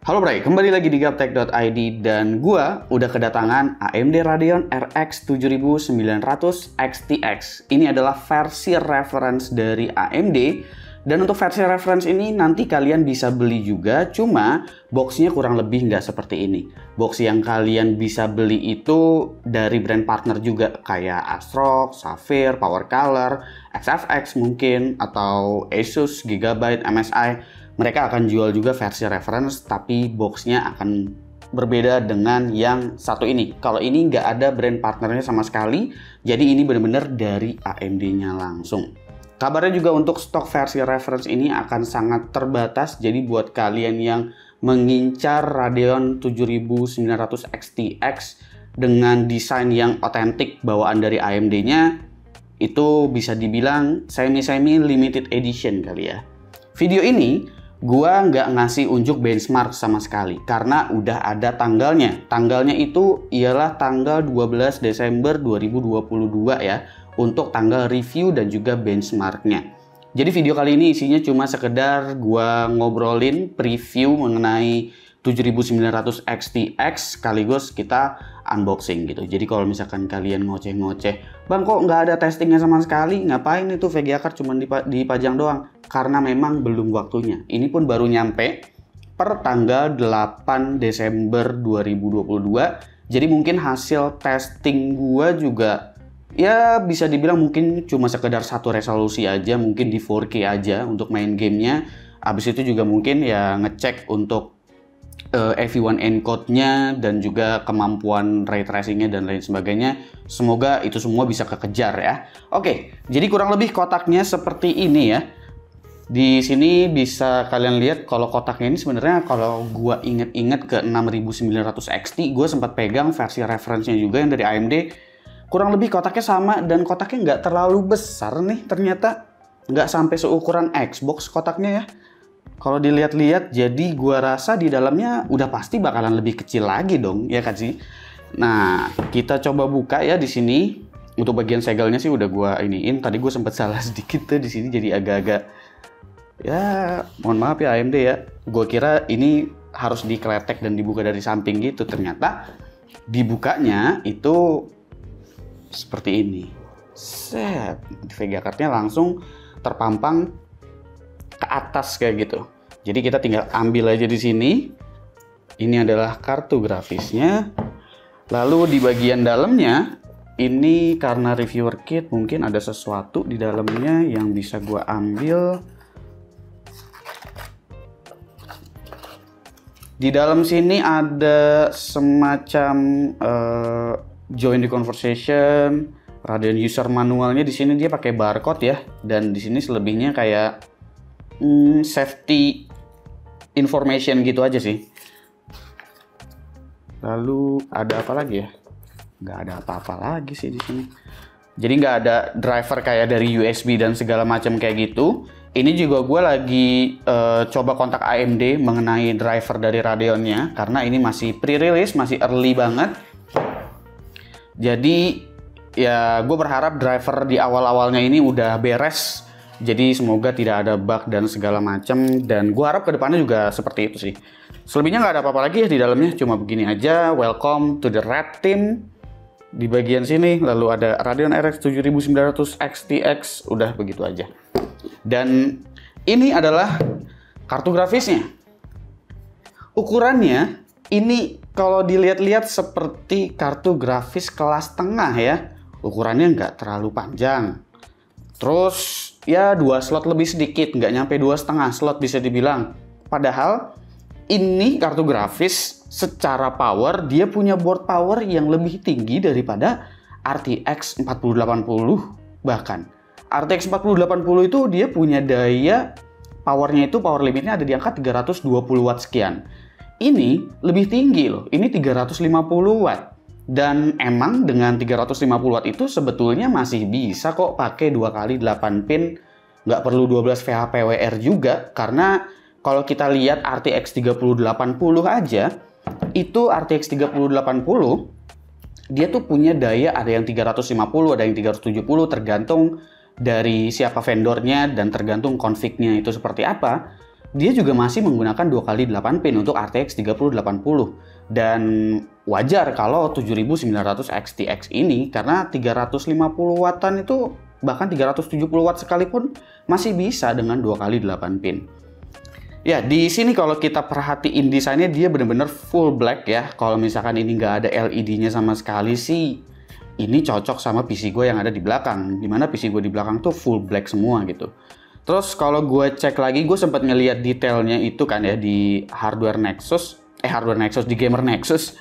Halo Bray, kembali lagi di Gaptek.id dan gua udah kedatangan AMD Radeon RX 7900 XTX. Ini adalah versi reference dari AMD dan untuk versi reference ini nanti kalian bisa beli juga, cuma boxnya kurang lebih nggak seperti ini. Box yang kalian bisa beli itu dari brand partner juga kayak ASRock, Saphir, Power Color, XFX mungkin, atau Asus, Gigabyte, MSI. Mereka akan jual juga versi reference, tapi boxnya akan berbeda dengan yang satu ini. Kalau ini nggak ada brand partnernya sama sekali, jadi ini benar-benar dari AMD-nya langsung. Kabarnya juga untuk stok versi reference ini akan sangat terbatas, jadi buat kalian yang mengincar Radeon 7900 XTX dengan desain yang otentik bawaan dari AMD-nya, itu bisa dibilang semi-semi limited edition kali ya. Video ini gua nggak ngasih unjuk benchmark sama sekali karena udah ada tanggalnya. Tanggalnya itu ialah tanggal 12 Desember 2022 ya, untuk tanggal review dan juga benchmarknya. Jadi video kali ini isinya cuma sekedar gua ngobrolin preview mengenai 7900 XTX sekaligus kita unboxing gitu. Jadi kalau misalkan kalian ngoceh-ngoceh, "Bang, kok nggak ada testingnya sama sekali? Ngapain itu VGA card cuma dipajang doang?" Karena memang belum waktunya. Ini pun baru nyampe per tanggal 8 Desember 2022. Jadi mungkin hasil testing gua juga ya bisa dibilang mungkin cuma sekedar satu resolusi aja, mungkin di 4K aja untuk main gamenya. Abis itu juga mungkin ya ngecek untuk AV1 encode-nya dan juga kemampuan ray tracing-nya dan lain sebagainya. Semoga itu semua bisa kekejar ya. Oke, jadi kurang lebih kotaknya seperti ini ya. Di sini bisa kalian lihat kalau kotaknya ini sebenarnya kalau gua inget-inget ke 6900 XT, gua sempat pegang versi reference-nya juga yang dari AMD. Kurang lebih kotaknya sama dan kotaknya nggak terlalu besar nih ternyata. Nggak sampai seukuran Xbox kotaknya ya. Kalau dilihat-lihat, jadi gua rasa di dalamnya udah pasti bakalan lebih kecil lagi dong, ya kan sih? Nah, kita coba buka ya di sini. Untuk bagian segelnya sih udah gua iniin. Tadi gua sempat salah sedikit tuh di sini, jadi agak-agak ya, mohon maaf ya AMD ya. Gua kira ini harus dikeletek dan dibuka dari samping gitu. Ternyata dibukanya itu seperti ini. Set, VGA card-nya langsung terpampang ke atas kayak gitu. Jadi kita tinggal ambil aja di sini. Ini adalah kartu grafisnya. Lalu di bagian dalamnya ini karena reviewer kit mungkin ada sesuatu di dalamnya yang bisa gua ambil. Di dalam sini ada semacam join the conversation, Radeon user manualnya. Di sini dia pakai barcode ya, dan di sini selebihnya kayak safety information gitu aja sih. Lalu ada apa lagi ya? Nggak ada apa-apa lagi sih di sini. Jadi nggak ada driver kayak dari USB dan segala macam kayak gitu. Ini juga gue lagi coba kontak AMD mengenai driver dari Radeonnya karena ini masih pre-release, masih early banget. Jadi ya gue berharap driver di awal-awalnya ini udah beres. Jadi semoga tidak ada bug dan segala macam, dan gue harap kedepannya juga seperti itu sih. Selebihnya nggak ada apa-apa lagi ya di dalamnya, cuma begini aja. Welcome to the Red Team. Di bagian sini lalu ada Radeon RX 7900 XTX, udah begitu aja. Dan ini adalah kartu grafisnya. Ukurannya ini kalau dilihat-lihat seperti kartu grafis kelas tengah ya. Ukurannya nggak terlalu panjang. Terus ya 2 slot lebih sedikit, nggak nyampe 2,5 slot bisa dibilang. Padahal ini kartu grafis secara power dia punya board power yang lebih tinggi daripada RTX 4080 bahkan. RTX 4080 itu dia punya daya powernya itu power limitnya ada di angka 320 watt sekian. Ini lebih tinggi loh, ini 350 watt. Dan emang dengan 350 watt itu sebetulnya masih bisa kok pakai 2x8 pin, nggak perlu 12 VHPWR juga, karena kalau kita lihat RTX 3080 aja, itu RTX 3080 dia tuh punya daya ada yang 350, ada yang 370, tergantung dari siapa vendornya dan tergantung config-nya itu seperti apa. dia juga masih menggunakan 2x8 pin untuk RTX 3080. Dan wajar kalau 7900 XTX ini, karena 350 wattan itu, bahkan 370 watt sekalipun masih bisa dengan 2x8 pin. Ya, di sini kalau kita perhatiin desainnya dia benar-benar full black ya. Kalau misalkan ini nggak ada LED-nya sama sekali sih, ini cocok sama PC gue yang ada di belakang. Dimana PC gue di belakang tuh full black semua gitu. Terus kalau gue cek lagi, gue sempat ngeliat detailnya itu kan ya di hardware Nexus di Gamer Nexus.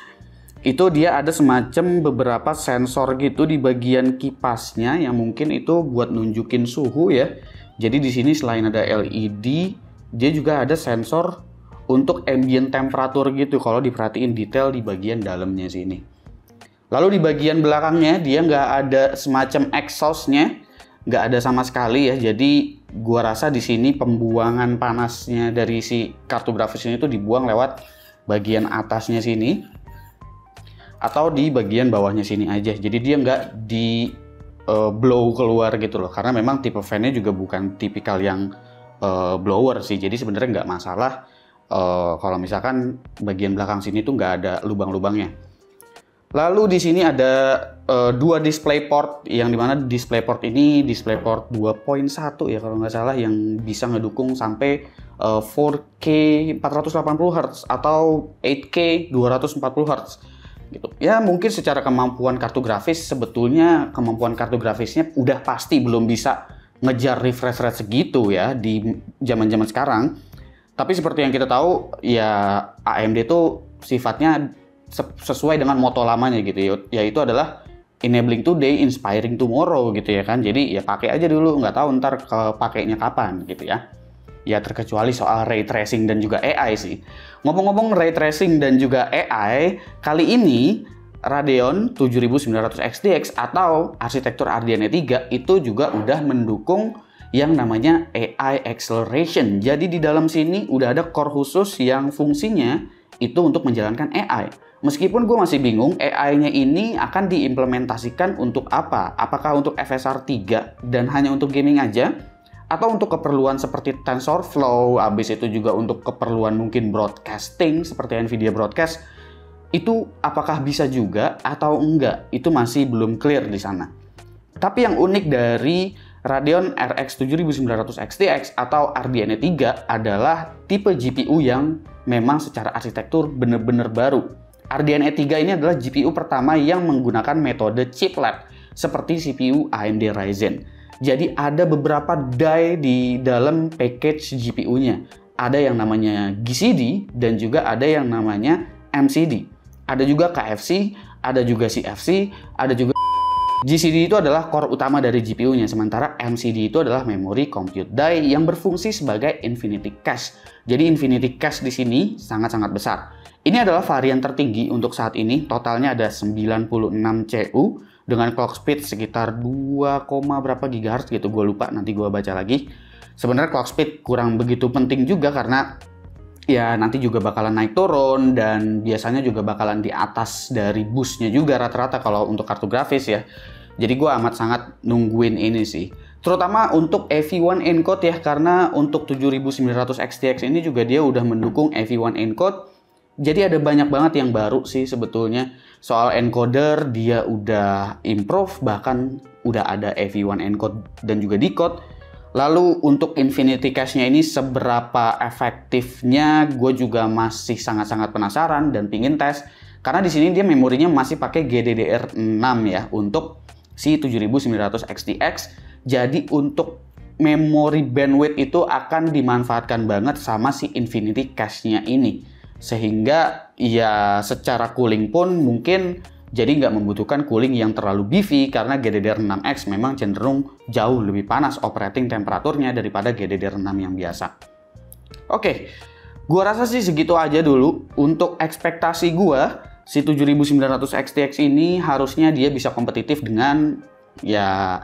Itu dia ada semacam beberapa sensor gitu di bagian kipasnya yang mungkin itu buat nunjukin suhu ya. Jadi di sini selain ada LED, dia juga ada sensor untuk ambient temperatur gitu kalau diperhatiin detail di bagian dalamnya sini. Lalu di bagian belakangnya dia nggak ada semacam exhaustnya, nggak ada sama sekali ya. Jadi gua rasa di sini pembuangan panasnya dari si kartu grafis ini tuh dibuang lewat bagian atasnya sini atau di bagian bawahnya sini aja. Jadi dia nggak di blow keluar gitu loh, karena memang tipe fan-nya juga bukan tipikal yang blower sih, jadi sebenarnya nggak masalah kalau misalkan bagian belakang sini tuh nggak ada lubang-lubangnya. Lalu di sini ada dua DisplayPort, yang dimana DisplayPort ini DisplayPort 2.1 ya kalau nggak salah, yang bisa ngedukung sampai 4K 480 Hz atau 8K 240 Hz gitu. Ya mungkin secara kemampuan kartu grafis, sebetulnya kemampuan kartu grafisnya udah pasti belum bisa ngejar refresh rate segitu ya di zaman-zaman sekarang. Tapi seperti yang kita tahu ya, AMD itu sifatnya sesuai dengan moto lamanya gitu, yaitu adalah enabling today, inspiring tomorrow gitu ya kan. Jadi ya pakai aja dulu, nggak tahu ntar pakainya kapan gitu ya. Ya terkecuali soal ray tracing dan juga AI sih. Ngomong-ngomong ray tracing dan juga AI, kali ini Radeon 7900 XTX atau arsitektur RDNA 3 itu juga udah mendukung yang namanya AI Acceleration. Jadi di dalam sini udah ada core khusus yang fungsinya itu untuk menjalankan AI. Meskipun gue masih bingung AI-nya ini akan diimplementasikan untuk apa? Apakah untuk FSR 3 dan hanya untuk gaming aja? Atau untuk keperluan seperti TensorFlow, habis itu juga untuk keperluan mungkin broadcasting seperti NVIDIA Broadcast? Itu apakah bisa juga atau enggak, itu masih belum clear di sana. Tapi yang unik dari Radeon RX 7900 XTX atau RDNA 3 adalah tipe GPU yang memang secara arsitektur benar-benar baru. RDNA 3 ini adalah GPU pertama yang menggunakan metode chiplet seperti CPU AMD Ryzen. Jadi ada beberapa die di dalam package GPU-nya. Ada yang namanya GCD dan juga ada yang namanya MCD. Ada juga KFC, ada juga CFC, ada juga GCD itu adalah core utama dari GPU-nya, sementara MCD itu adalah memory compute die yang berfungsi sebagai infinity cache. Jadi infinity cache di sini sangat-sangat besar. Ini adalah varian tertinggi untuk saat ini, totalnya ada 96 CU dengan clock speed sekitar 2, berapa GHz gitu, gue lupa, nanti gue baca lagi. Sebenarnya clock speed kurang begitu penting juga karena ya nanti juga bakalan naik turun dan biasanya juga bakalan di atas dari busnya juga rata-rata kalau untuk kartu grafis ya. Jadi gue amat sangat nungguin ini sih. Terutama untuk AV1 encode ya, karena untuk 7900 XTX ini juga dia udah mendukung AV1 encode. Jadi ada banyak banget yang baru sih sebetulnya. Soal encoder dia udah improve, bahkan udah ada AV1 encode dan juga decode. Lalu untuk infinity cache-nya ini seberapa efektifnya, gue juga masih sangat-sangat penasaran dan pingin tes. Karena di sini dia memorinya masih pakai GDDR6 ya untuk si 7900 XTX. Jadi untuk memori bandwidth itu akan dimanfaatkan banget sama si infinity cache-nya ini. Sehingga ya secara cooling pun mungkin jadi nggak membutuhkan cooling yang terlalu beefy karena GDDR6X memang cenderung jauh lebih panas operating temperaturnya daripada GDDR6 yang biasa. Oke, gua rasa sih segitu aja dulu. Untuk ekspektasi gua, si 7900 XTX ini harusnya dia bisa kompetitif dengan ya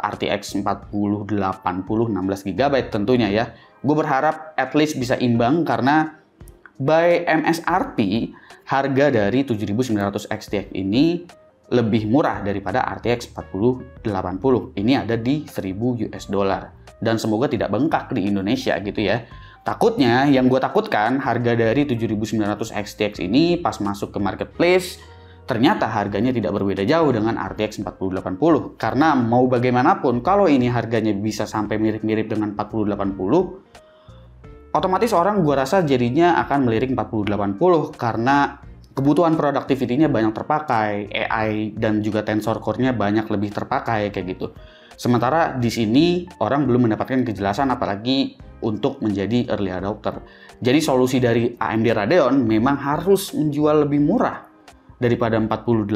RTX 4080 16 GB tentunya ya. Gue berharap at least bisa imbang karena by MSRP harga dari 7900 XTX ini lebih murah daripada RTX 4080. Ini ada di $1000 dan semoga tidak bengkak di Indonesia gitu ya. Takutnya, yang gue takutkan, harga dari 7900 XTX ini pas masuk ke marketplace, ternyata harganya tidak berbeda jauh dengan RTX 4080. Karena mau bagaimanapun, kalau ini harganya bisa sampai mirip-mirip dengan 4080, otomatis orang gue rasa jadinya akan melirik 4080 karena kebutuhan productivity-nya banyak terpakai, AI dan juga Tensor Core-nya banyak lebih terpakai kayak gitu. Sementara di sini orang belum mendapatkan kejelasan apalagi untuk menjadi early adopter. Jadi solusi dari AMD Radeon memang harus menjual lebih murah daripada 4080.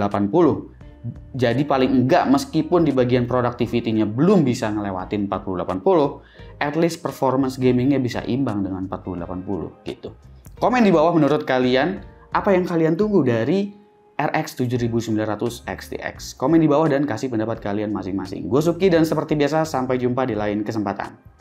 Jadi paling enggak meskipun di bagian productivity-nya belum bisa ngelewatin 4080, at least performance gaming-nya bisa imbang dengan 4080 gitu. Komen di bawah menurut kalian, apa yang kalian tunggu dari RX 7900 XTX? Komen di bawah dan kasih pendapat kalian masing-masing. Gue Subki dan seperti biasa sampai jumpa di lain kesempatan.